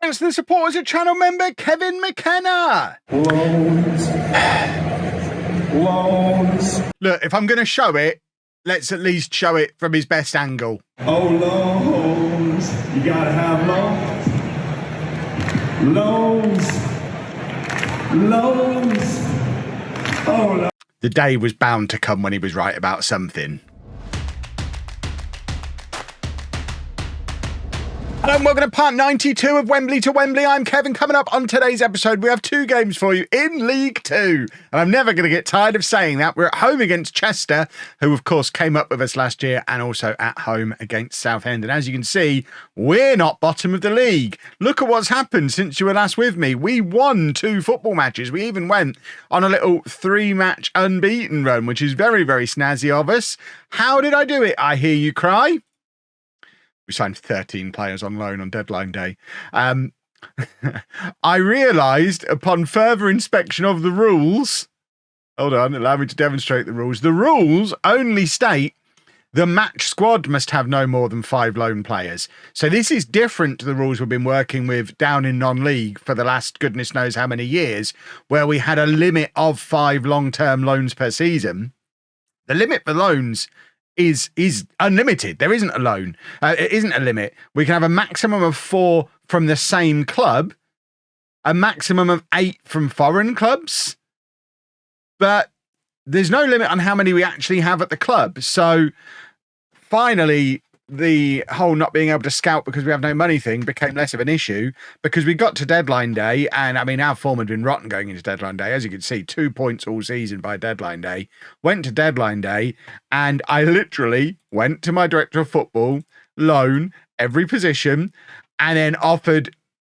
Thanks to the support as a channel member, Kevin McKenna. Loans. Look, if I'm going to show it, let's at least show it from his best angle. Oh, loans. You got to have loans. Loans. Oh, loans. The day was bound to come when he was right about something. Hello and welcome to part 92 of Wembley to Wembley. I'm Kevin. Coming up on today's episode, we have two games for you in League Two. And I'm never going to get tired of saying that. We're at home against Chester, who of course came up with us last year, and also at home against Southend. And as you can see, we're not bottom of the league. Look at what's happened since you were last with me. We won 2 football matches. We even went on a little 3-match unbeaten run, which is very, very snazzy of us. How did I do it, I hear you cry? We signed 13 players on loan on deadline day. I realised upon further inspection of the rules, hold on, allow me to demonstrate the rules. The rules only state the match squad must have no more than 5 loan players. So this is different to the rules we've been working with down in non-league for the last goodness knows how many years, where we had a limit of 5 long-term loans per season. The limit for loans is unlimited. There isn't a loan. It isn't a limit. We can have a maximum of 4 from the same club, a maximum of 8 from foreign clubs, but there's no limit on how many we actually have at the club. So finally, the whole not being able to scout because we have no money thing became less of an issue, because we got to deadline day, and I mean, our form had been rotten going into deadline day. As you can see, 2 points all season by deadline day. Went to deadline day, and I literally went to my director of football, loan every position, and then offered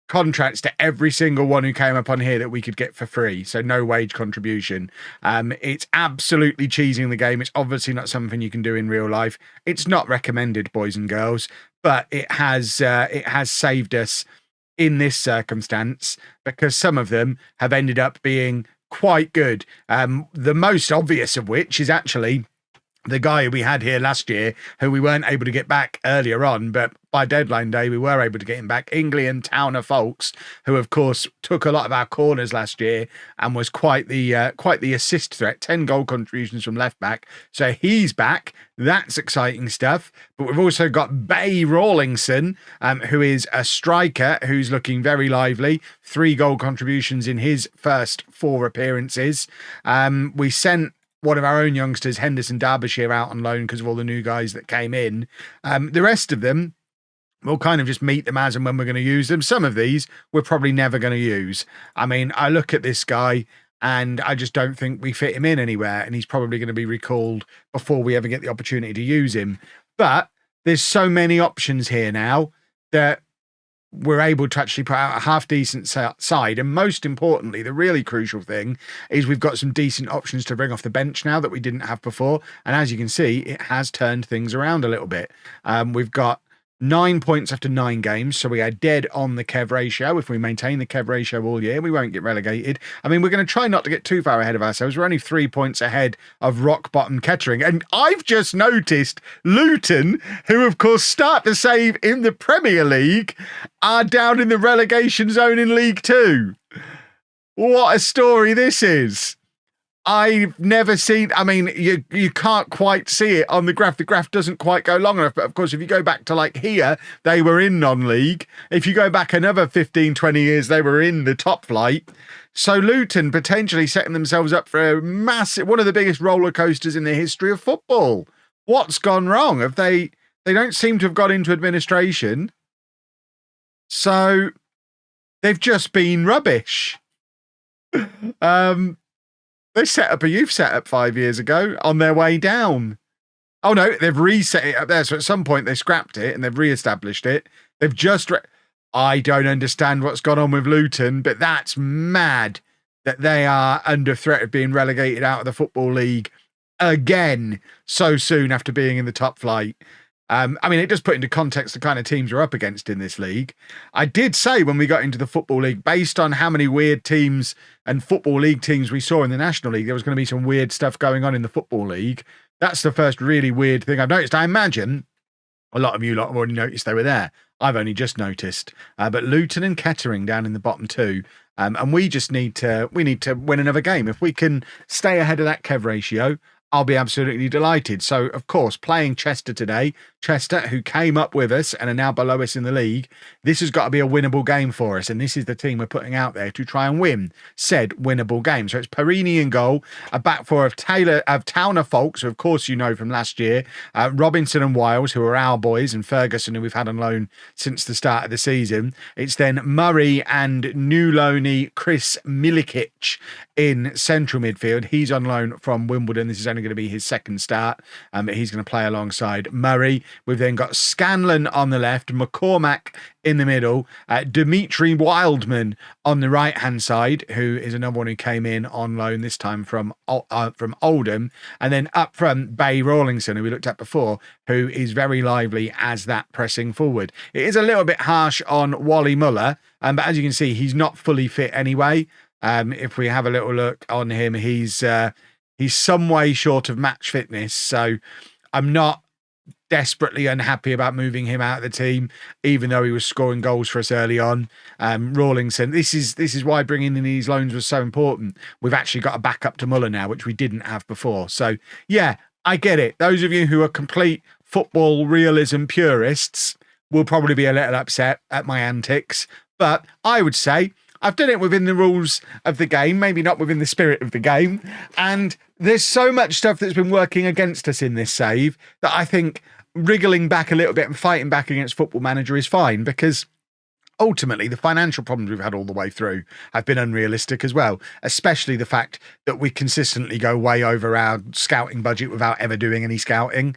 contracts to every single one who came up on here that we could get for free. So no wage contribution. It's absolutely cheesing the game. It's obviously not something you can do in real life. It's not recommended, boys and girls, but it has saved us in this circumstance, because some of them have ended up being quite good. The most obvious of which is actually the guy we had here last year, who we weren't able to get back earlier on, but by deadline day, we were able to get him back. Inglian Towner Folks, who of course took a lot of our corners last year and was quite the assist threat. 10 goal contributions from left back. So he's back. That's exciting stuff. But we've also got Bay Rawlingson, who is a striker who's looking very lively. 3 goal contributions in his first 4 appearances. We sent one of our own youngsters, Henderson Derbyshire, out on loan because of all the new guys that came in. The rest of them, we'll kind of just meet them as and when we're going to use them. Some of these we're probably never going to use. I mean, I look at this guy and I just don't think we fit him in anywhere, and he's probably going to be recalled before we ever get the opportunity to use him. But there's so many options here now that we're able to actually put out a half-decent side. And most importantly, the really crucial thing is we've got some decent options to bring off the bench now that we didn't have before. And as you can see, it has turned things around a little bit. We've got 9 points after 9 games, so we are dead on the Kev ratio. If we maintain the Kev ratio all year, we won't get relegated. I mean, we're going to try not to get too far ahead of ourselves. We're only 3 points ahead of rock bottom Kettering. And I've just noticed Luton, who of course start to save in the Premier League, are down in the relegation zone in League Two. What a story this is. I've never seen, I mean, you can't quite see it on the graph. The graph doesn't quite go long enough. But of course, if you go back to like here, they were in non-league. If you go back another 15, 20 years, they were in the top flight. So Luton potentially setting themselves up for a massive, one of the biggest roller coasters in the history of football. What's gone wrong? They don't seem to have got into administration. So they've just been rubbish. They set up a youth setup 5 years ago on their way down. Oh no, they've reset it up there. So at some point they scrapped it and they've re-established it. They've just, I don't understand what's gone on with Luton, but that's mad that they are under threat of being relegated out of the Football League again so soon after being in the top flight. I mean, it does put into context the kind of teams we're up against in this league. I did say when we got into the Football League, based on how many weird teams and Football League teams we saw in the National League, there was going to be some weird stuff going on in the Football League. That's the first really weird thing I've noticed. I imagine a lot of you lot have already noticed they were there. I've only just noticed. But Luton and Kettering down in the bottom two. And we need to win another game. If we can stay ahead of that Kev ratio, I'll be absolutely delighted. So, of course, playing Chester today, Chester, who came up with us and are now below us in the league, this has got to be a winnable game for us. And this is the team we're putting out there to try and win said winnable game. So it's Perini in goal, a back four of Towner Folks, who, of course, you know from last year, Robinson and Wiles, who are our boys, and Ferguson, who we've had on loan since the start of the season. It's then Murray and new loanee Chris Milikic in central midfield. He's on loan from Wimbledon. This is only going to be his second start, but he's going to play alongside Murray. We've then got Scanlon on the left, McCormack in the middle, Dimitri Wildman on the right hand side, who is another one who came in on loan this time from Oldham, and then up front Bay Rawlingson, who we looked at before, who is very lively as that pressing forward. It is a little bit harsh on Wally Muller, but as you can see, he's not fully fit anyway. If we have a little look on him, he's some way short of match fitness, so I'm not desperately unhappy about moving him out of the team, even though he was scoring goals for us early on. Rawlingson, this is why bringing in these loans was so important. We've actually got a backup to Muller now, which we didn't have before. So yeah, I get it. Those of you who are complete football realism purists will probably be a little upset at my antics, but I would say I've done it within the rules of the game, maybe not within the spirit of the game. And there's so much stuff that's been working against us in this save that I think wriggling back a little bit and fighting back against Football Manager is fine, because ultimately the financial problems we've had all the way through have been unrealistic as well, especially the fact that we consistently go way over our scouting budget without ever doing any scouting.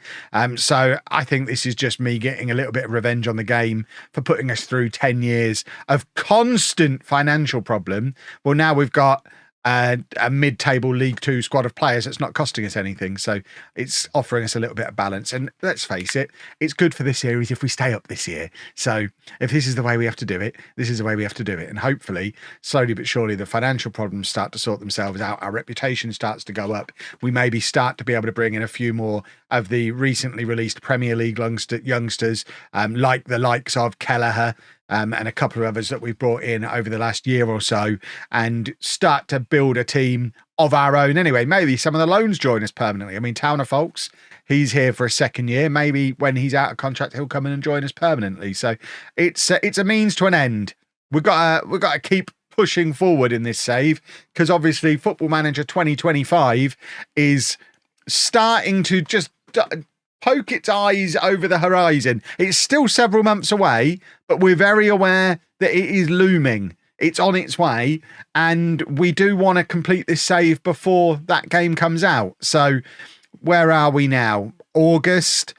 So I think this is just me getting a little bit of revenge on the game for putting us through 10 years of constant financial problem. Well, now we've got a mid-table League Two squad of players that's not costing us anything. So it's offering us a little bit of balance. And let's face it, it's good for this series if we stay up this year. So if this is the way we have to do it, this is the way we have to do it. And hopefully, slowly but surely, the financial problems start to sort themselves out. Our reputation starts to go up. We maybe start to be able to bring in a few more of the recently released Premier League youngsters, like the likes of Kelleher, and a couple of others that we've brought in over the last year or so, and start to build a team of our own anyway. Maybe some of the loans join us permanently. I mean, Towner Folks, he's here for a second year. Maybe when he's out of contract, he'll come in and join us permanently. So it's a means to an end. We've got to keep pushing forward in this save, because obviously Football Manager 2025 is starting to just poke its eyes over the horizon. It's still several months away, but we're very aware that it is looming. It's on its way, and we do want to complete this save before that game comes out. So where are we now? August.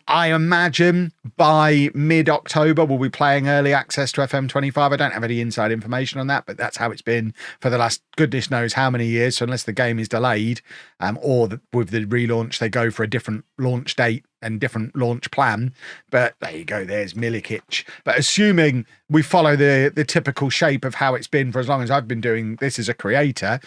I imagine by mid-October we'll be playing early access to FM25. I don't have any inside information on that, but that's how it's been for the last goodness knows how many years. So unless the game is delayed, with the relaunch, they go for a different launch date and different launch plan. But there you go, there's Milikic. But assuming we follow the typical shape of how it's been for as long as I've been doing this as a creator,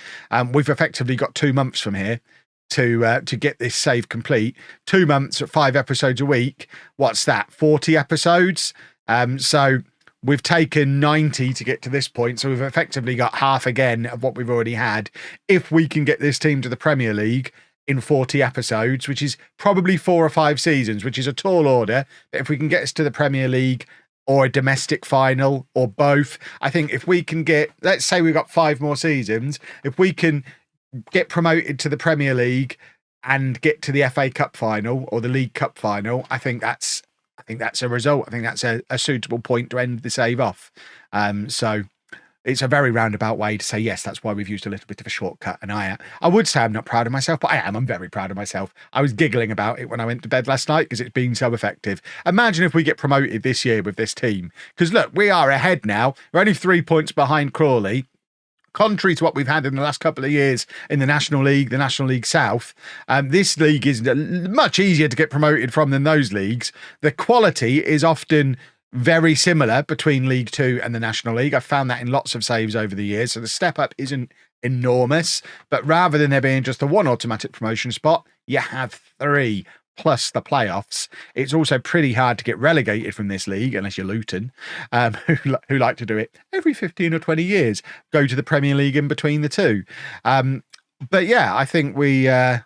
we've effectively got 2 months from here to get this save complete. 2 months at 5 episodes a week. What's that? 40 episodes. So we've taken 90 to get to this point. So we've effectively got half again of what we've already had. If we can get this team to the Premier League in 40 episodes, which is probably 4 or 5 seasons, which is a tall order. But if we can get us to the Premier League or a domestic final or both, I think if we can get, let's say we've got 5 more seasons, if we can get promoted to the Premier League and get to the FA Cup final or the League Cup final, I think that's a result. I think that's a suitable point to end the save off. So it's a very roundabout way to say, yes, that's why we've used a little bit of a shortcut. And I would say I'm not proud of myself, but I am. I'm very proud of myself. I was giggling about it when I went to bed last night because it's been so effective. Imagine if we get promoted this year with this team. Because look, we are ahead now. We're only 3 points behind Crawley. Contrary to what we've had in the last couple of years in the National League South, this league is much easier to get promoted from than those leagues. The quality is often very similar between League Two and the National League. I've found that in lots of saves over the years. So the step up isn't enormous, but rather than there being just the one automatic promotion spot, you have 3. plus the playoffs. It's also pretty hard to get relegated from this league, unless you're Luton, who like to do it every 15 or 20 years, go to the Premier League in between the two. But yeah, I think we're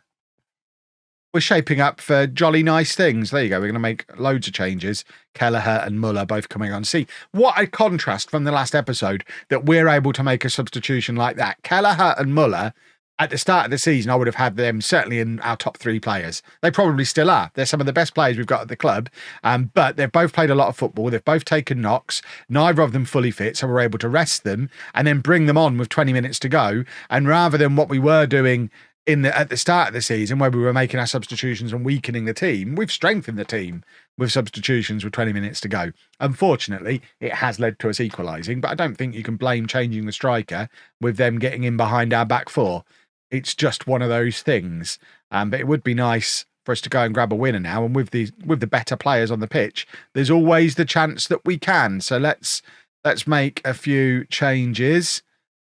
shaping up for jolly nice things. There you go. We're going to make loads of changes. Kelleher and Muller both coming on. See, what a contrast from the last episode that we're able to make a substitution like that. Kelleher and Muller, at the start of the season, I would have had them certainly in our top 3 players. They probably still are. They're some of the best players we've got at the club. But they've both played a lot of football. They've both taken knocks. Neither of them fully fit. So we're able to rest them and then bring them on with 20 minutes to go. And rather than what we were doing at the start of the season, where we were making our substitutions and weakening the team, we've strengthened the team with substitutions with 20 minutes to go. Unfortunately, it has led to us equalising, but I don't think you can blame changing the striker with them getting in behind our back 4. It's just one of those things. But it would be nice for us to go and grab a winner now. And with the better players on the pitch, there's always the chance that we can. So let's make a few changes.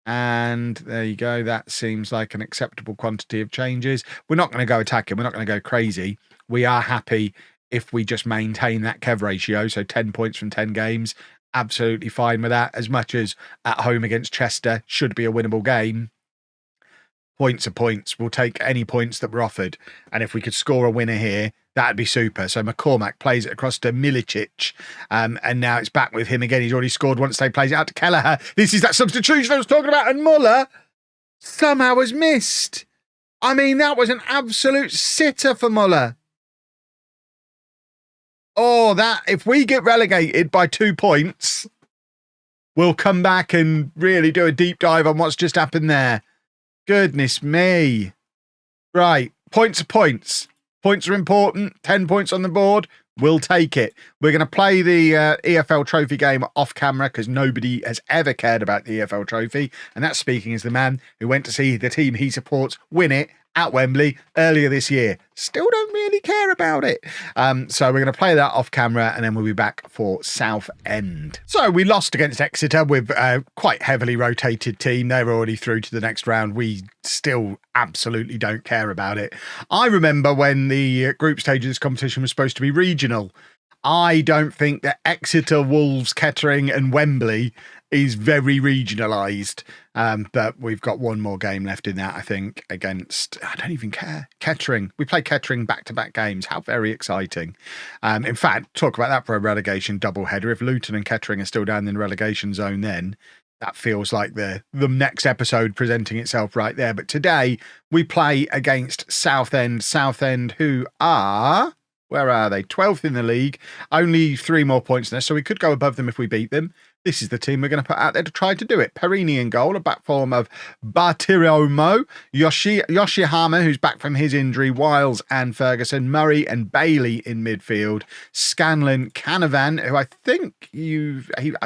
And there you go. That seems like an acceptable quantity of changes. We're not going to go attacking. We're not going to go crazy. We are happy if we just maintain that Kev ratio. So 10 points from 10 games. Absolutely fine with that. As much as at home against Chester should be a winnable game. Points are points. We'll take any points that we're offered. And if we could score a winner here, that'd be super. So McCormack plays it across to Milicic. And now it's back with him again. He's already scored once. They plays it out to Kelleher. This is that substitution I was talking about. And Muller somehow has missed. I mean, that was an absolute sitter for Muller. Oh, that if we get relegated by 2 points, we'll come back and really do a deep dive on what's just happened there. Goodness me. Right. Points are points. Points are important. 10 points on the board. We'll take it. We're going to play the EFL Trophy game off camera because nobody has ever cared about the EFL Trophy. And that's speaking as the man who went to see the team he supports win it at Wembley earlier this year. Still don't really care about it. So we're going to play that off camera and then we'll be back for Southend. So we lost against Exeter with a quite heavily rotated team. They're already through to the next round. We still absolutely don't care about it. I remember when the group stage of this competition was supposed to be regional. I don't think that Exeter, Wolves, Kettering and Wembley is very regionalised. But we've got one more game left in that, I think, against, I don't even care, Kettering. We play Kettering back-to-back games. How very exciting. In fact, talk about that for a relegation doubleheader. If Luton and Kettering are still down in the relegation zone then, that feels like the next episode presenting itself right there. But today we play against Southend. Southend, who are... Where are they? 12th in the league. Only 3 more points in there, so we could go above them if we beat them. This is the team we're going to put out there to try to do it. Perini in goal, a back form of Bartiromo, Yoshihama, who's back from his injury, Wiles and Ferguson, Murray and Bailey in midfield, Scanlon, Canavan, who I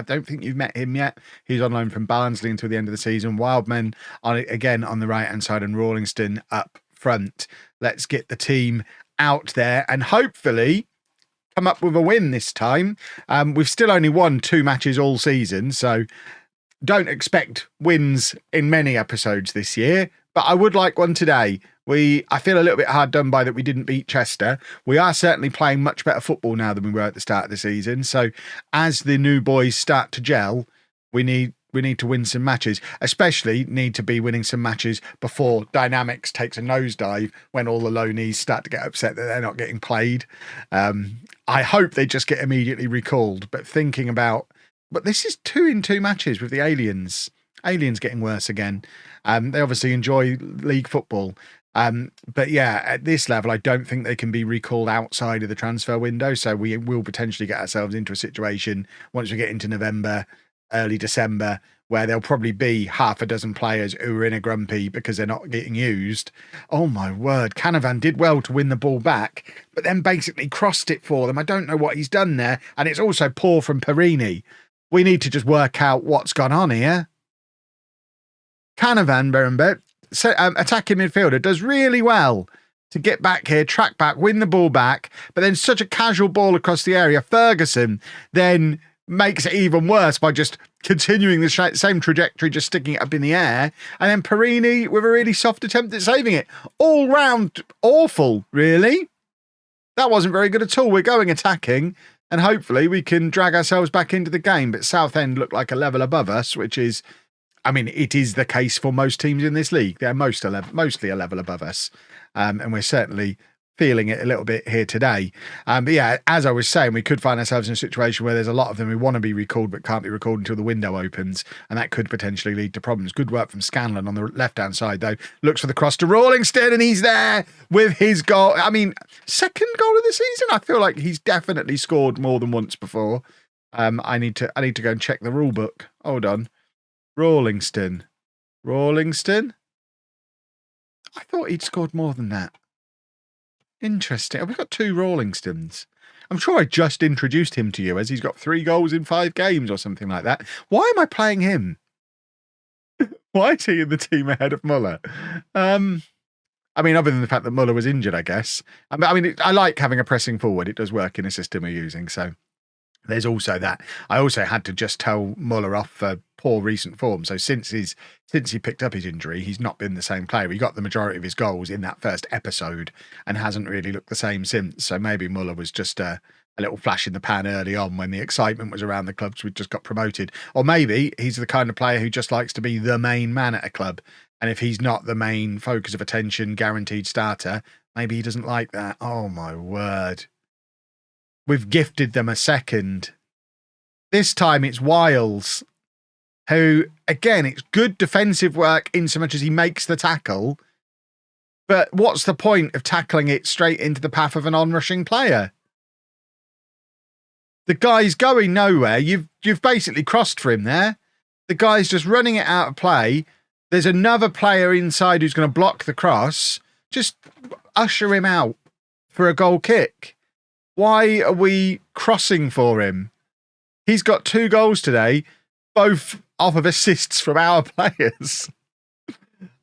don't think you've met him yet. He's on loan from Barnsley until the end of the season. Wildman again on the right-hand side and Rawlingston up front. Let's get the team out there and hopefully come up with a win this time. We've still only won 2 matches all season, so don't expect wins in many episodes this year, but I would like one today. I feel a little bit hard done by that we didn't beat Chester. We are certainly playing much better football now than we were at the start of the season, so as the new boys start to gel, we need to win some matches, especially need to be winning some matches before Dynamics takes a nosedive when all the low knees start to get upset that they're not getting played. I hope they just get immediately recalled, but this is 2 in 2 matches with the Aliens. Aliens getting worse again. They obviously enjoy league football. But yeah, at this level, I don't think they can be recalled outside of the transfer window. So we will potentially get ourselves into a situation once we get into November, early December, where there'll probably be half a dozen players who are in a grumpy because they're not getting used. Oh my word, Canavan did well to win the ball back, but then basically crossed it for them. I don't know what he's done there. And it's also poor from Perini. We need to just work out what's gone on here. Canavan, remember, attacking midfielder, does really well to get back here, track back, win the ball back, but then such a casual ball across the area. Ferguson then makes it even worse by just continuing the same trajectory, just sticking it up in the air. And then Perini with a really soft attempt at saving it. All round awful, really. That wasn't very good at all. We're going attacking, and hopefully we can drag ourselves back into the game. But Southend look like a level above us, which is, I mean, it is the case for most teams in this league. They're mostly a level above us. And we're certainly feeling it a little bit here today. But yeah, as I was saying, we could find ourselves in a situation where there's a lot of them who want to be recalled but can't be recalled until the window opens, and that could potentially lead to problems. Good work from Scanlon on the left-hand side, though. Looks for the cross to Rawlingston, and he's there with his goal. I mean, second goal of the season? I feel like he's definitely scored more than once before. I need to go and check the rule book. Hold on. Rawlingston. I thought he'd scored more than that. Interesting. Have we got 2 Rawlingstons? I'm sure I just introduced him to you as he's got 3 goals in 5 games or something like that. Why am I playing him? Why is he in the team ahead of Muller? I mean, other than the fact that Muller was injured, I guess. I mean, I like having a pressing forward. It does work in a system we're using, so there's also that. I also had to just tell Muller off for poor recent form. So since he picked up his injury, he's not been the same player. He got the majority of his goals in that first episode and hasn't really looked the same since. So maybe Muller was just a little flash in the pan early on when the excitement was around the clubs we'd just got promoted. Or maybe he's the kind of player who just likes to be the main man at a club. And if he's not the main focus of attention, guaranteed starter, maybe he doesn't like that. Oh, my word. We've gifted them a second. This time it's Wiles, who, again, it's good defensive work in so much as he makes the tackle. But what's the point of tackling it straight into the path of an onrushing player? The guy's going nowhere. You've basically crossed for him there. The guy's just running it out of play. There's another player inside who's going to block the cross. Just usher him out for a goal kick. Why are we crossing for him? He's got 2 goals today, both off of assists from our players.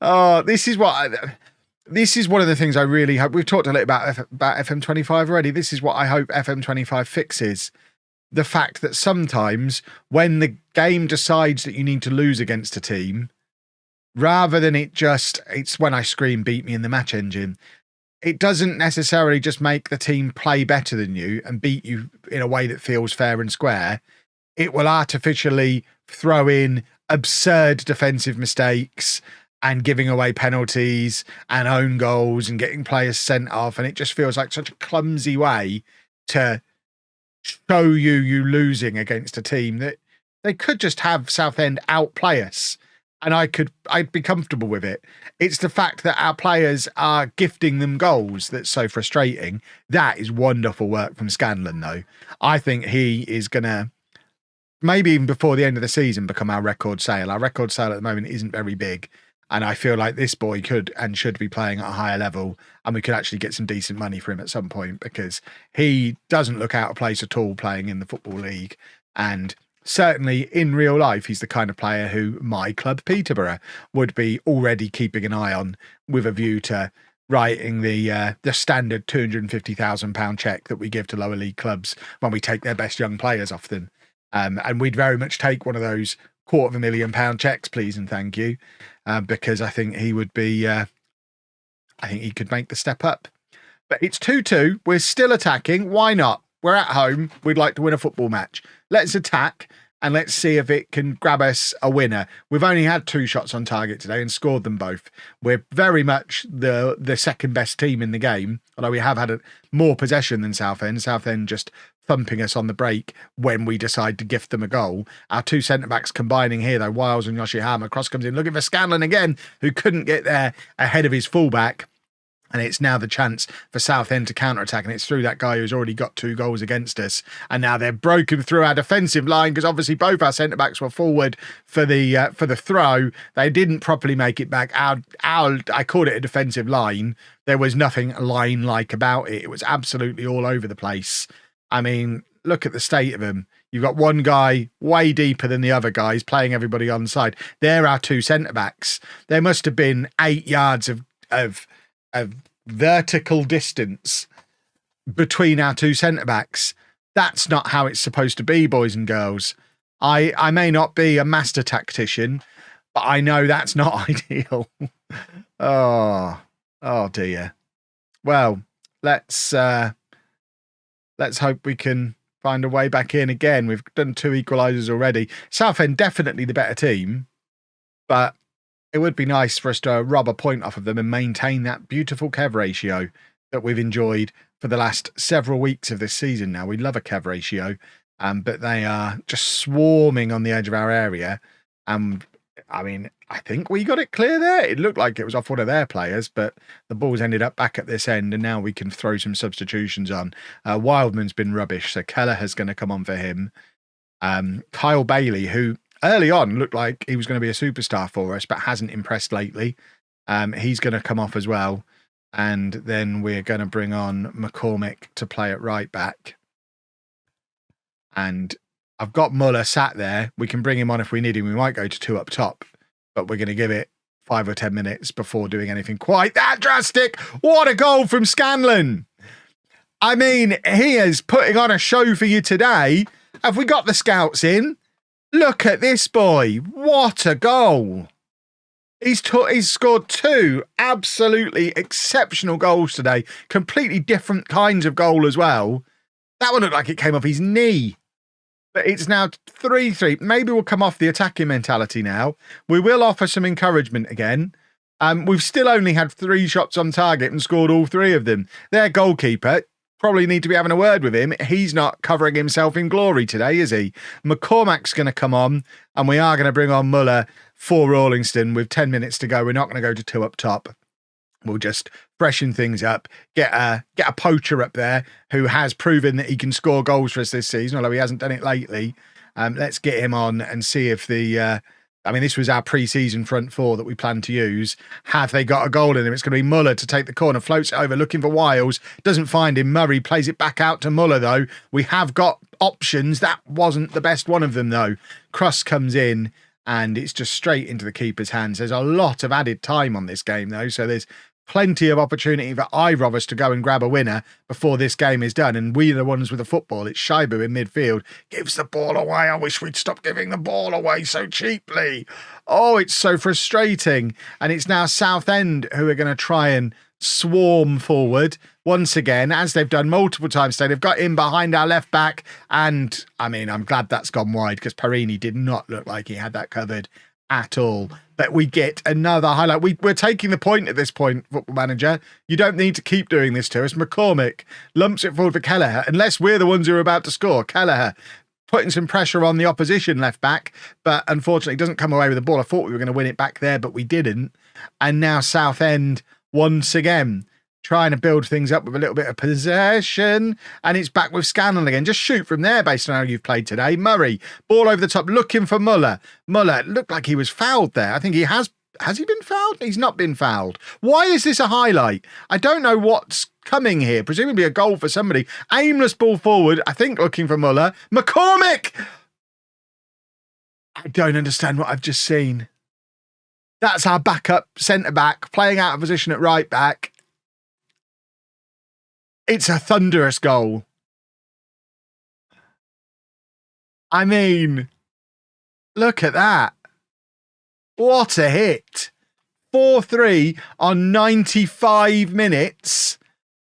Oh, this is one of the things I really hope. We've talked a little about FM25 already. This is what I hope FM25 fixes. The fact that sometimes when the game decides that you need to lose against a team, rather than it's when I scream, beat me in the match engine, it doesn't necessarily just make the team play better than you and beat you in a way that feels fair and square. It will artificially throw in absurd defensive mistakes and giving away penalties and own goals and getting players sent off. And it just feels like such a clumsy way to show you losing against a team that they could just have Southend outplay us. And I'd be comfortable with it. It's the fact that our players are gifting them goals that's so frustrating. That is wonderful work from Scanlon, though. I think he is going to, maybe even before the end of the season, become our record sale. Our record sale at the moment isn't very big. And I feel like this boy could and should be playing at a higher level. And we could actually get some decent money for him at some point, because he doesn't look out of place at all playing in the Football League. And certainly in real life, he's the kind of player who my club, Peterborough, would be already keeping an eye on with a view to writing the standard £250,000 cheque that we give to lower league clubs when we take their best young players off them. And we'd very much take one of those £250,000 cheques, please and thank you, because I think he would be, I think he could make the step up. But it's 2-2. We're still attacking. Why not? We're at home. We'd like to win a football match. Let's attack and let's see if it can grab us a winner. We've only had 2 shots on target today and scored them both. We're very much the second best team in the game, although we have had more possession than Southend. Southend just thumping us on the break when we decide to gift them a goal. Our 2 centre-backs combining here, though, Wiles and Yoshihama. Cross comes in, looking for Scanlon again, who couldn't get there ahead of his fullback. And it's now the chance for Southend to counter-attack. And it's through that guy who's already got 2 goals against us. And now they're broken through our defensive line, because obviously both our centre-backs were forward for the throw. They didn't properly make it back. I called it a defensive line. There was nothing line-like about it. It was absolutely all over the place. I mean, look at the state of them. You've got one guy way deeper than the other guys playing everybody onside. They're our 2 centre-backs. There must have been 8 yards of vertical distance between our 2 centre-backs. That's not how it's supposed to be, boys and girls. I may not be a master tactician, but I know that's not ideal. Oh dear. Well, let's let's hope we can find a way back in again. We've done 2 equalisers already. Southend definitely the better team, but it would be nice for us to rob a point off of them and maintain that beautiful Kev ratio that we've enjoyed for the last several weeks of this season now. We love a Kev ratio, but they are just swarming on the edge of our area. I mean, I think we got it clear there. It looked like it was off one of their players, but the ball's ended up back at this end, and now we can throw some substitutions on. Wildman's been rubbish, so Kelleher's going to come on for him. Kyle Bailey, who early on looked like he was going to be a superstar for us, but hasn't impressed lately. He's going to come off as well. And then we're going to bring on McCormick to play at right back. And I've got Muller sat there. We can bring him on if we need him. We might go to 2 up top, but we're going to give it 5 or 10 minutes before doing anything quite that drastic. What a goal from Scanlon. I mean, he is putting on a show for you today. Have we got the scouts in? Look at this boy. What a goal. He's scored 2 absolutely exceptional goals today. Completely different kinds of goal as well. That one looked like it came off his knee. But it's now 3-3. Maybe we'll come off the attacking mentality now. We will offer some encouragement again. We've still only had 3 shots on target and scored all 3 of them. Their goalkeeper, probably need to be having a word with him. He's not covering himself in glory today, is he? McCormack's going to come on, and we are going to bring on Muller for Rawlingston with 10 minutes to go. We're not going to go to 2 up top. We'll just freshen things up, get a poacher up there who has proven that he can score goals for us this season, although he hasn't done it lately. Let's get him on and see if this was our pre-season front 4 that we planned to use. Have they got a goal in him? It's going to be Muller to take the corner, floats it over, looking for Wiles, doesn't find him. Murray plays it back out to Muller, though. We have got options. That wasn't the best one of them, though. Cross comes in, and it's just straight into the keeper's hands. There's a lot of added time on this game, though, so there's plenty of opportunity for either of us to go and grab a winner before this game is done. And we're the ones with the football. It's Shaibu in midfield. Gives the ball away. I wish we'd stop giving the ball away so cheaply. Oh, it's so frustrating. And it's now Southend who are going to try and swarm forward once again, as they've done multiple times today. They've got in behind our left back. And I mean, I'm glad that's gone wide because Perini did not look like he had that covered at all. But we get another highlight. We're taking the point at this point, Football Manager. You don't need to keep doing this to us. McCormick lumps it forward for Kelleher, unless we're the ones who are about to score. Kelleher putting some pressure on the opposition left back, but unfortunately doesn't come away with the ball. I thought we were going to win it back there, but we didn't. And now Southend once again trying to build things up with a little bit of possession, and it's back with Scanlon again. Just shoot from there based on how you've played today. Murray, ball over the top, looking for Muller. Muller looked like he was fouled there. I think he has he been fouled? He's not been fouled. Why is this a highlight? I don't know what's coming here. Presumably a goal for somebody. Aimless ball forward, I think looking for Muller. McCormick! I don't understand what I've just seen. That's our backup centre-back playing out of position at right back. It's a thunderous goal. I mean, look at that. What a hit. 4-3 on 95 minutes.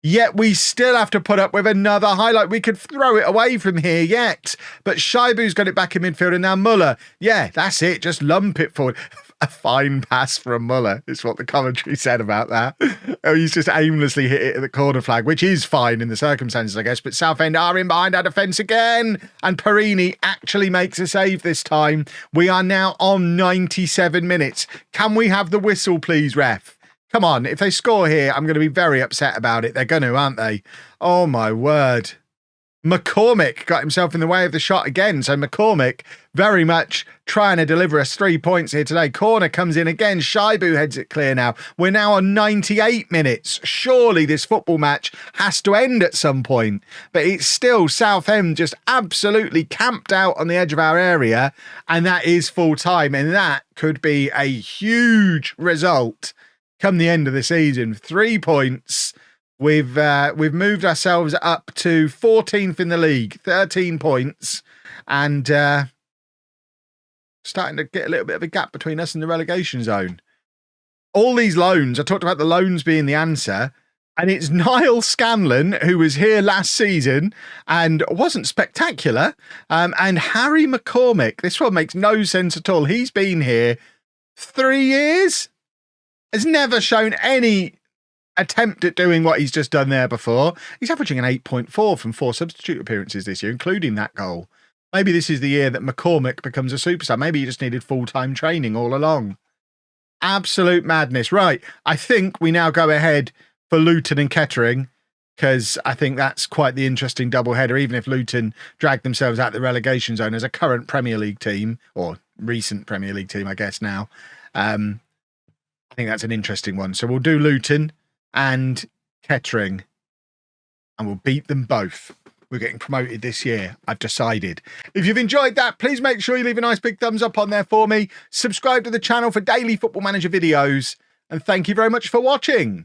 Yet we still have to put up with another highlight. We could throw it away from here yet. But Shaibu's got it back in midfield, and now Muller. Yeah, that's it. Just lump it forward. A fine pass from Muller is what the commentary said about that. Oh, he's just aimlessly hit it at the corner flag, which is fine in the circumstances, I guess. But Southend are in behind our defence again. And Perini actually makes a save this time. We are now on 97 minutes. Can we have the whistle, please, ref? Come on, if they score here, I'm going to be very upset about it. They're going to, aren't they? Oh, my word. McCormick got himself in the way of the shot again. So McCormick very much trying to deliver us 3 points here today. Corner comes in again. Shaibu heads it clear now. We're now on 98 minutes. Surely this football match has to end at some point. But it's still Southend just absolutely camped out on the edge of our area. And that is full time. And that could be a huge result come the end of the season. 3 points. We've moved ourselves up to 14th in the league, 13 points, and starting to get a little bit of a gap between us and the relegation zone. All these loans, I talked about the loans being the answer. And it's Niall Scanlon, who was here last season and wasn't spectacular. And Harry McCormick. This one makes no sense at all. He's been here 3 years. Has never shown any attempt at doing what he's just done there before. He's averaging an 8.4 from 4 substitute appearances this year, including that goal. Maybe this is the year that McCormick becomes a superstar. Maybe he just needed full-time training all along. Absolute madness. Right, I think we now go ahead for Luton and Kettering, because I think that's quite the interesting doubleheader, even if Luton drag themselves out the relegation zone as a current Premier League team, or recent Premier League team, I guess now. I think that's an interesting one. So we'll do Luton and Kettering, and we'll beat them both. We're getting promoted this year, I've decided. If you've enjoyed that, please make sure you leave a nice big thumbs up on there for me. Subscribe to the channel for daily Football Manager videos, and thank you very much for watching.